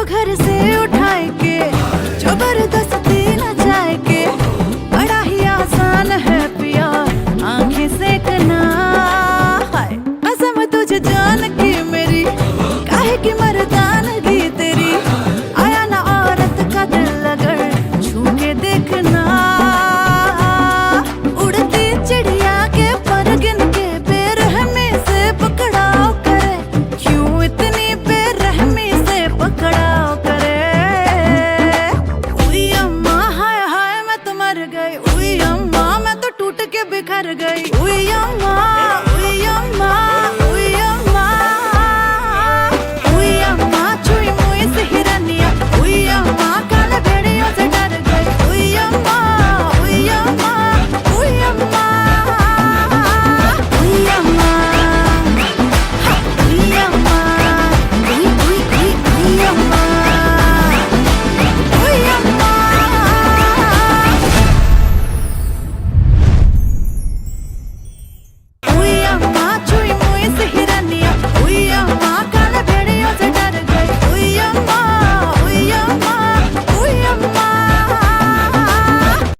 घर से उठाए के जबरदस्ती न जाए के, बड़ा ही आसान है पिया आंखें सेकना। हाय कसम तुझे जान की मेरी, काहे की मर्दानगी तेरी, आया ना औरत का दिल अगर छू के देखना। उड़ती चिड़िया के पर गिन के बेरहमी से पकड़ाओ करे, क्यों इतनी बेरहमी से पकड़ाओ करे। उई अम्मा हाय हाय मैं तो मर गई, उई अम्मा मैं तो टूट के बिखर गई। उई अम्मा उई अम्मा उई अम्मा, उई अम्मा छुई मुई से हिरनिया, उई अम्मा काले भेड़ियों से डर